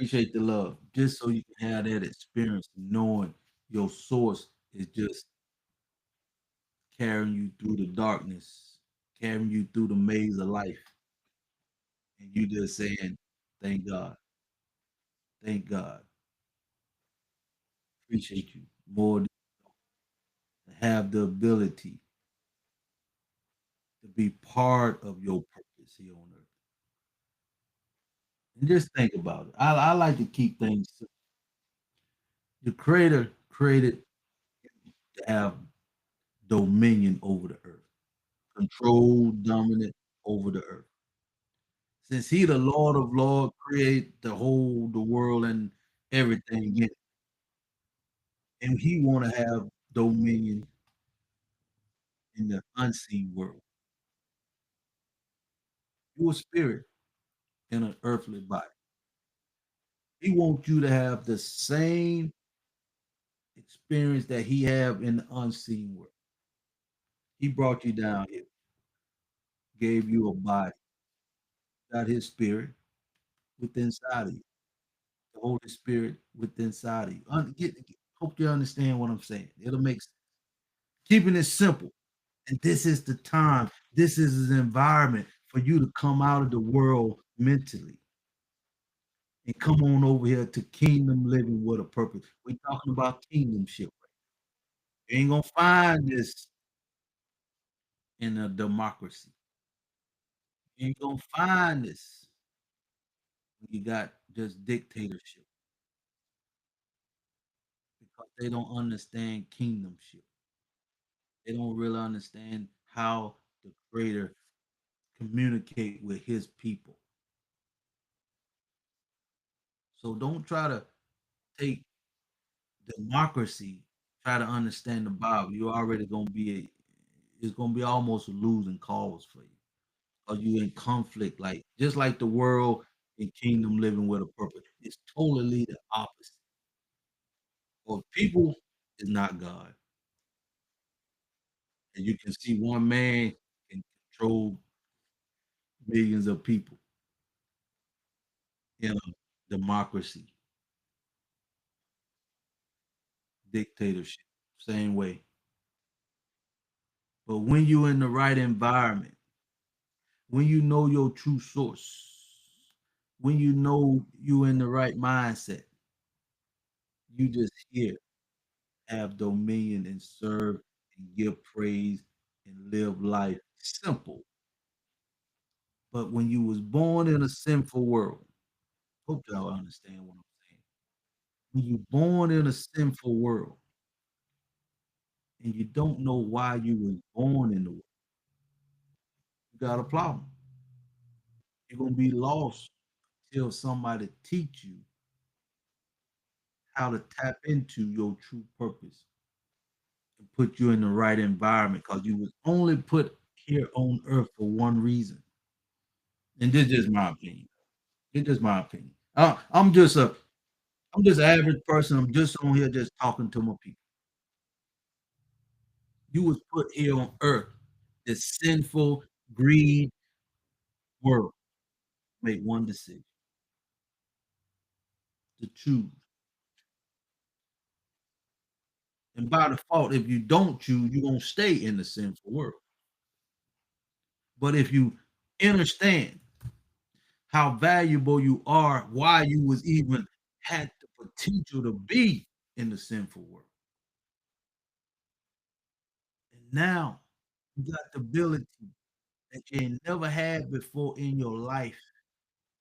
appreciate the love. Just so you can have that experience, knowing your source is just carrying you through the darkness, carrying you through the maze of life, and you just saying, "Thank God, thank God, appreciate you more than have the ability to be part of your purpose here on earth." And just think about it. I like to keep things simple. The Creator created to have dominion over the earth, control, dominant over the earth. Since He, the Lord of Lords, created the world and everything in it, and He want to have dominion in the unseen world. You're a spirit in an earthly body. He wants you to have the same experience that He have in the unseen world. He brought you down here, gave you a body, got His spirit within inside of you, the Holy Spirit within inside of you. Hope you understand what I'm saying. It'll make sense. Keeping it simple. And this is the time, this is an environment for you to come out of the world mentally and come on over here to kingdom living with a purpose. We're talking about kingdomship. You ain't gonna find this in a democracy. You ain't gonna find this when you got just dictatorship because they don't understand kingdomship. They don't really understand how the creator communicate with his people. So don't try to take democracy, try to understand the Bible. You're already gonna be it's gonna be almost a losing cause for you. Or you in conflict, like just like the world in kingdom living with a purpose. It's totally the opposite. Or people is not God. And you can see one man can control millions of people in a democracy, dictatorship, same way. But when you're in the right environment, when you know your true source, when you know you in the right mindset, you just here have dominion and serve and give praise and live life simple. But when you was born in a sinful world, hope y'all understand what I'm saying. When you born in a sinful world and you don't know why you was born in the world, you got a problem. You're gonna be lost till somebody teach you how to tap into your true purpose and put you in the right environment because you was only put here on earth for one reason. And this is just my opinion. It's just my opinion. I'm just an average person. I'm just on here just talking to my people. You was put here on earth, this sinful, greed world. Make one decision to choose. And by default, if you don't choose, you're gonna stay in the sinful world. But if you understand how valuable you are, why you was even had the potential to be in the sinful world. And now you got the ability that you ain't never had before in your life.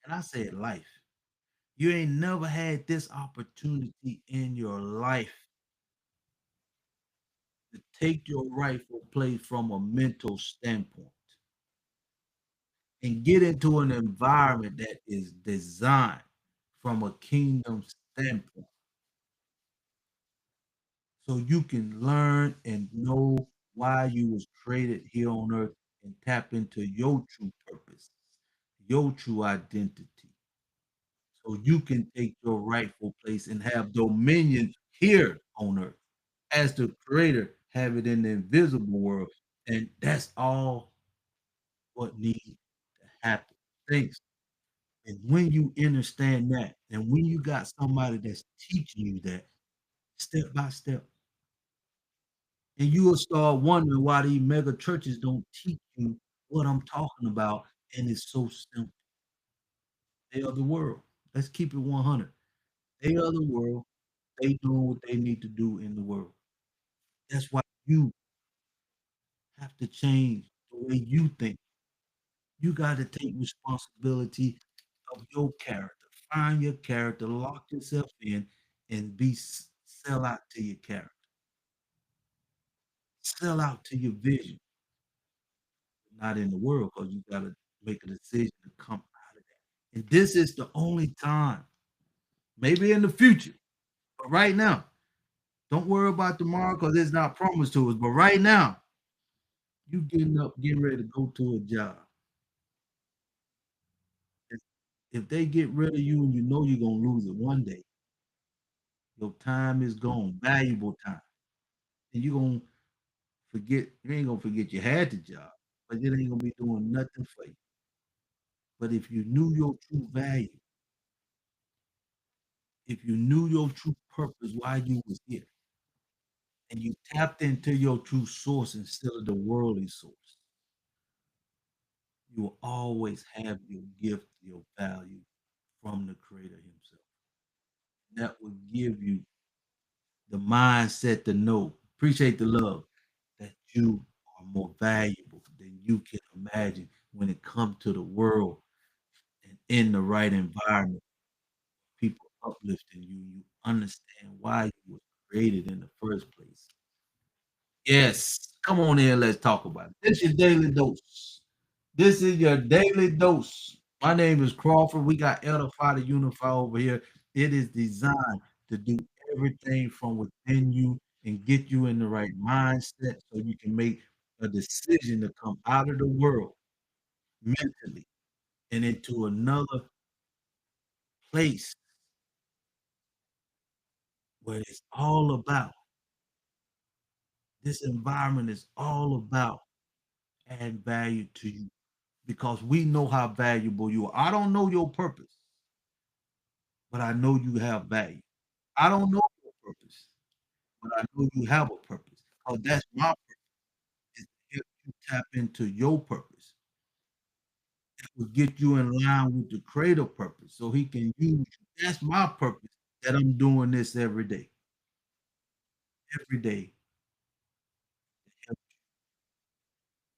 And I said life. You ain't never had this opportunity in your life to take your rightful place from a mental standpoint and get into an environment that is designed from a kingdom standpoint so you can learn and know why you was created here on earth and tap into your true purpose, your true identity, so you can take your rightful place and have dominion here on earth as the creator have it in the invisible world. And that's all what needs to happen. Thanks. And when you understand that, and when you got somebody that's teaching you that step by step, and you will start wondering why these mega churches don't teach you what I'm talking about, and it's so simple. They are the world. Let's keep it 100. They are the world. They doing what they need to do in the world. That's why you have to change the way you think. You got to take responsibility of your character. Find your character, lock yourself in, and sell out to your character. Sell out to your vision, not in the world, because you got to make a decision to come out of that. And this is the only time, maybe in the future, but right now, don't worry about tomorrow because it's not promised to us. But right now, you getting up, getting ready to go to a job. If, if they get rid of you and you know you're gonna lose it one day, your time is gone, valuable time, and you're gonna forget. You ain't gonna forget you had the job, but it ain't gonna be doing nothing for you. But if you knew your true value, if you knew your true purpose, why you was here, and you tapped into your true source instead of the worldly source, you will always have your gift, your value from the Creator Himself. That will give you the mindset to know, appreciate the love, that you are more valuable than you can imagine when it comes to the world and in the right environment. People uplifting you, you understand why you were created in the first place. Yes, come on in, let's talk about it. This is your daily dose. This is your daily dose. My name is Crawford. We got Edify to Unify over here. It is designed to do everything from within you and get you in the right mindset so you can make a decision to come out of the world mentally and into another place where it's all about this environment is all about add value to you because we know how valuable you are. I don't know your purpose, but I know you have value. I don't know your purpose, but I know you have a purpose. Because that's my purpose is to help you tap into your purpose. It will get you in line with the creator purpose so he can use you. That's my purpose that I'm doing this every day to help you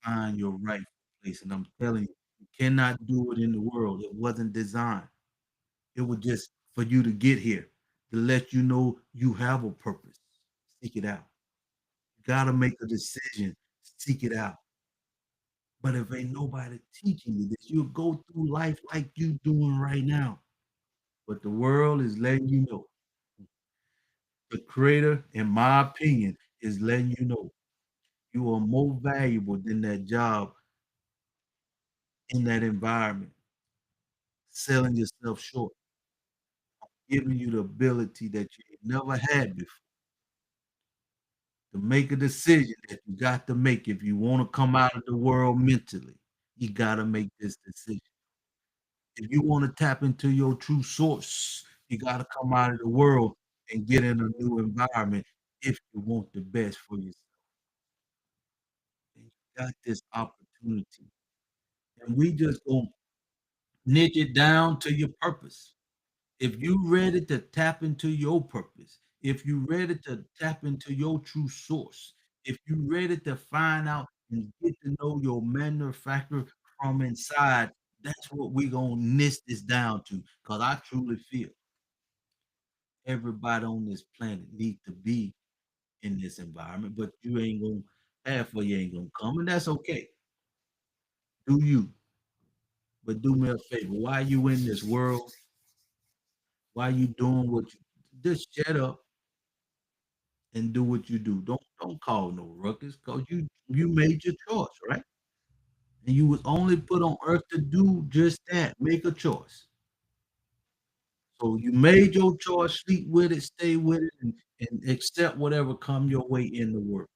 find your right place. And I'm telling you, you cannot do it in the world. It wasn't designed. It was just for you to get here, to let you know you have a purpose. Seek it out. You gotta make a decision. Seek it out. But if ain't nobody teaching you this, you'll go through life like you doing right now. But the world is letting you know. The creator, in my opinion, is letting you know you are more valuable than that job in that environment, selling yourself short, giving you the ability that you never had before to make a decision that you got to make if you want to come out of the world mentally. You got to make this decision. If you want to tap into your true source, you got to come out of the world and get in a new environment if you want the best for yourself. And you got this opportunity. And we just gonna niche it down to your purpose. If you ready to tap into your purpose, if you ready to tap into your true source, if you ready to find out and get to know your manufacturer from inside, that's what we gonna niche this down to. Cause I truly feel everybody on this planet need to be in this environment, but you ain't gonna half of you ain't gonna come, and that's okay. Do you? But do me a favor. Why you in this world? Why you doing what you just shut up and do what you do. Don't call no ruckus because you made your choice, right? And you was only put on earth to do just that, make a choice. So you made your choice, sleep with it, stay with it, and accept whatever come your way in the world.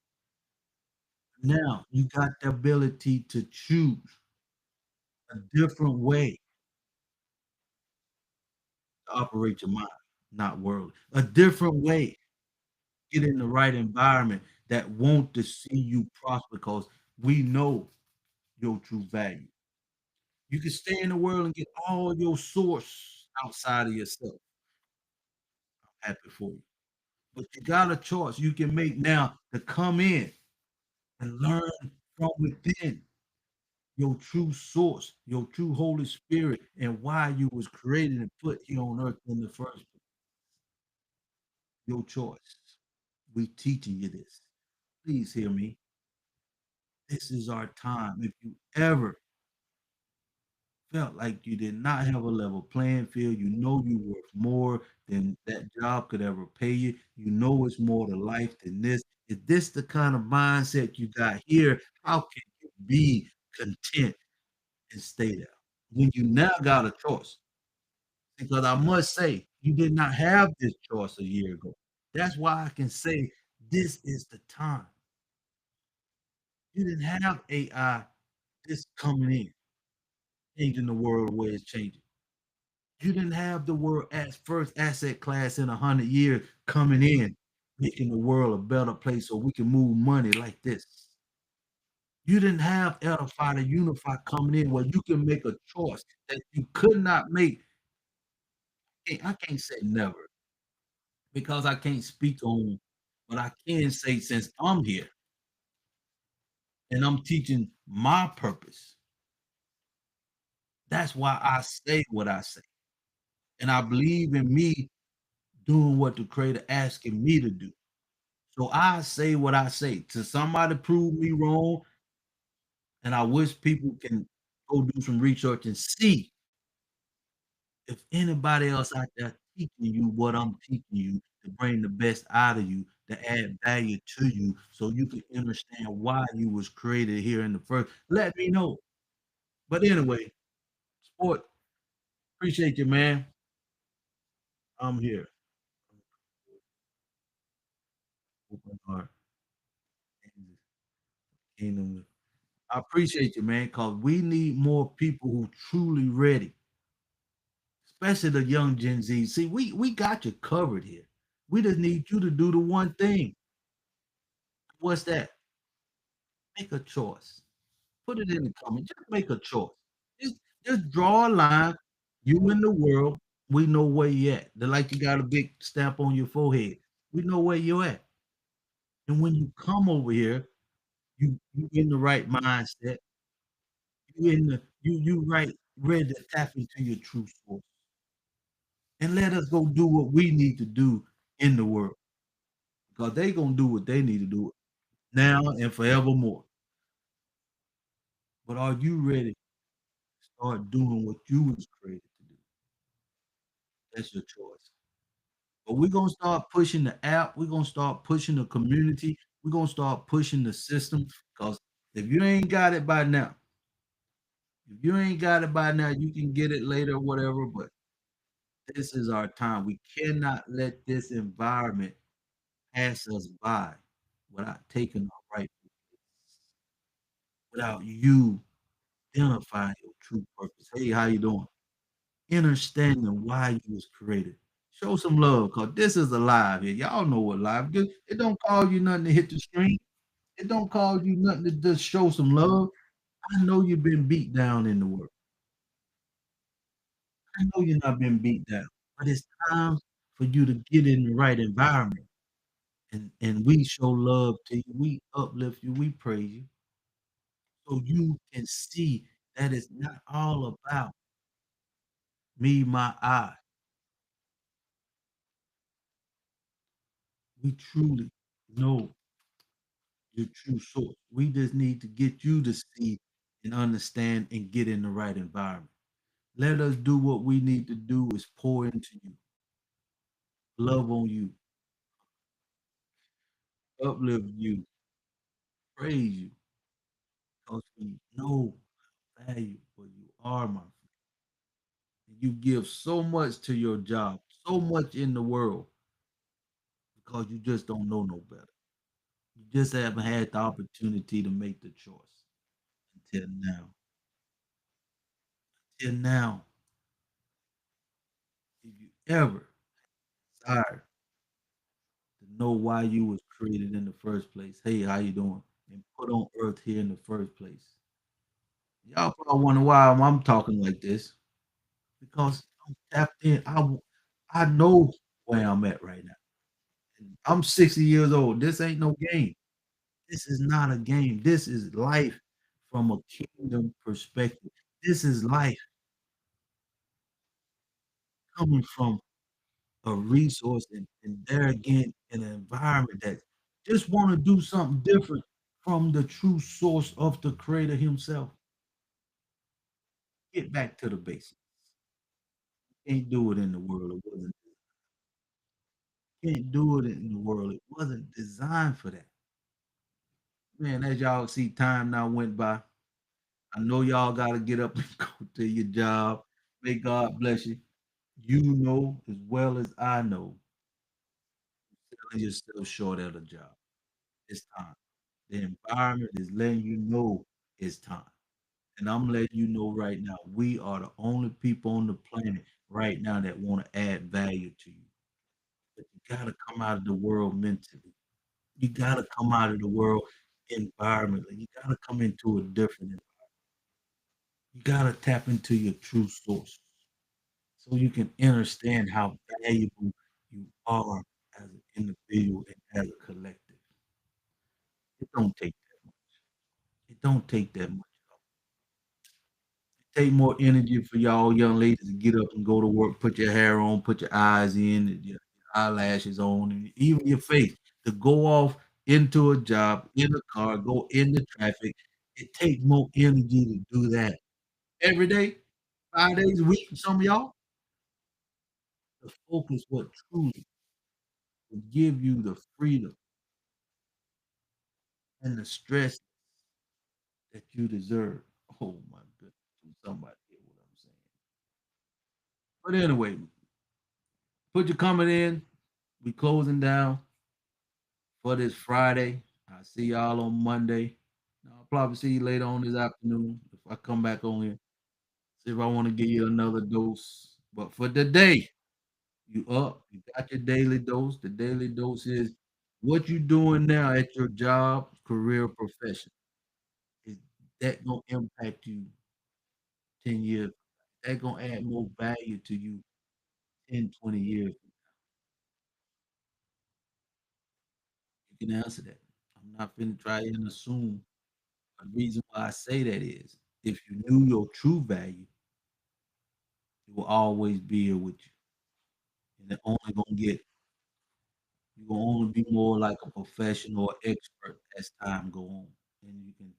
Now you got the ability to choose a different way operate your mind, not worldly. A different way. Get in the right environment that want to see you prosper because we know your true value. You can stay in the world and get all your source outside of yourself. I'm happy for you. But you got a choice you can make now to come in and learn from within your true source, your true Holy Spirit, and why you was created and put here on earth in the first place. Your choice. We teaching you this. Please hear me. This is our time. If you ever felt like you did not have a level playing field, you know you worth more than that job could ever pay you. You know it's more to life than this. Is this the kind of mindset you got here? How can you be content and stay there when you now got a choice? Because I must say, you did not have this choice a year ago. That's why I can say this is the time. You didn't have AI this coming in, changing the world the way it's changing. You didn't have the world as first asset class in 100 years coming in, making the world a better place so we can move money like this. You didn't have Edify to Unify coming in where you can make a choice that you could not make. I can't say never because I can't speak on, but I can say since I'm here and I'm teaching my purpose, that's why I say what I say. And I believe in me doing what the creator asking me to do. So I say what I say. To somebody prove me wrong, and I wish people can go do some research and see if anybody else out there teaching you what I'm teaching you to bring the best out of you, to add value to you, so you can understand why you was created here in the first. Let me know. But anyway, sport, appreciate you, man. I'm here. Open heart, kingdom. I appreciate you, man, because we need more people who truly ready, especially the young Gen Z. See, we got you covered here. We just need you to do the one thing. What's that? Make a choice. Put it in the comment. Just make a choice. Just, just draw a line. You in the world, we know where you at. They're like you got a big stamp on your forehead. We know where you at. And when you come over here, you in the right mindset. You in the you right ready to tap into your true source. And let us go do what we need to do in the world. Because they gonna do what they need to do now and forevermore. But are you ready to start doing what you was created to do? That's your choice. But we're gonna start pushing the app. We're gonna start pushing the community. We're gonna start pushing the system. Because if you ain't got it by now, if you ain't got it by now, you can get it later, whatever. But this is our time. We cannot let this environment pass us by without taking our right, without you identifying your true purpose. Hey, how you doing? Understanding why you was created. Show some love, cause this is alive here. Y'all know what live. It don't call you nothing to hit the screen. It don't call you nothing to just show some love. I know you've been beat down in the world. I know you're not been beat down, but it's time for you to get in the right environment. And we show love to you. We uplift you. We praise you, so you can see that it's not all about me, my I. We truly know your true source. We just need to get you to see and understand and get in the right environment. Let us do what we need to do is pour into you, love on you, uplift you, praise you, because we know how valuable you are, my friend. You give so much to your job, so much in the world, because you just don't know no better. You just haven't had the opportunity to make the choice until now. Till now, if you ever desire to know why you was created in the first place. Hey, how you doing? And put on earth here in the first place. Y'all probably wonder why I'm talking like this because I'm tapped in. I know where I'm at right now. I'm 60 years old. This ain't no game. This is not a game. This is life from a kingdom perspective. This is life coming from a resource and there again an environment that just want to do something different from the true source of the creator himself. Get back to the basics. Can't do it in the world. It wasn't can't do it in the world. It wasn't designed for that. Man, as y'all see, time now went by. I know y'all gotta get up and go to your job. May God bless you. You know as well as I know, selling yourself short at a job. It's time. The environment is letting you know it's time. And I'm letting you know right now, we are the only people on the planet right now that want to add value to you. But you gotta come out of the world mentally. You gotta come out of the world environmentally. You gotta come into a different. You gotta tap into your true source so you can understand how valuable you are as an individual and as a collective. It don't take that much. It don't take that much. Take more energy for y'all young ladies to get up and go to work, put your hair on, put your eyes in, and your eyelashes on, and even your face to go off into a job, in the car, go into traffic. It takes more energy to do that every day, 5 days a week for some of y'all. To focus what truly will give you the freedom and the stress that you deserve. Oh my goodness. Somebody hear what I'm saying. But anyway, put your comment in. We closing down for this Friday. I'll see y'all on Monday. I'll probably see you later on this afternoon if I come back on here. See if I want to give you another dose. But for today, you up, you got your daily dose. The daily dose is what you doing now at your job, career, profession. Is that gonna impact you 10 years? That gonna add more value to you 10, 20 years? You can answer that. I'm not finna try and assume. The reason why I say that is if you knew your true value, it will always be here with you. And it only gonna get you gonna only be more like a professional or expert as time go on. And you can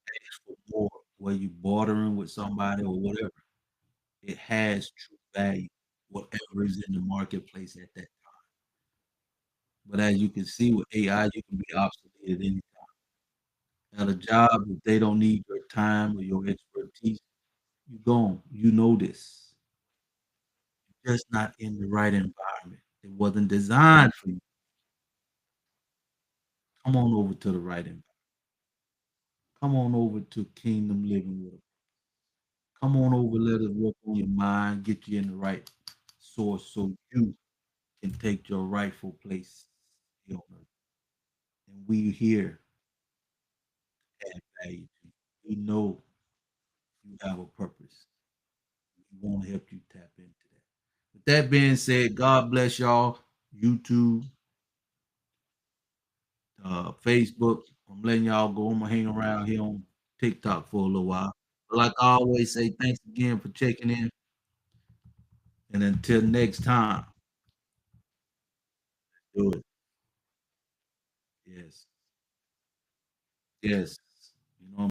ask for more where you bartering with somebody or whatever. It has true value, whatever is in the marketplace at that. But as you can see with AI, you can be obsolete at any at a job if they don't need your time or your expertise. You gone. You know this. You're just not in the right environment. It wasn't designed for you. Come on over to the right environment. Come on over to Kingdom Living with us. Come on over, let us work on your mind, get you in the right source so you can take your rightful place here on earth. And we here add value to you. We know you have a purpose. We want to help you tap into that. With that being said, God bless y'all. YouTube, Facebook. I'm letting y'all go. I'm gonna hang around here on TikTok for a little while. But like I always say, thanks again for checking in. And until next time, do it. Yes. Yes.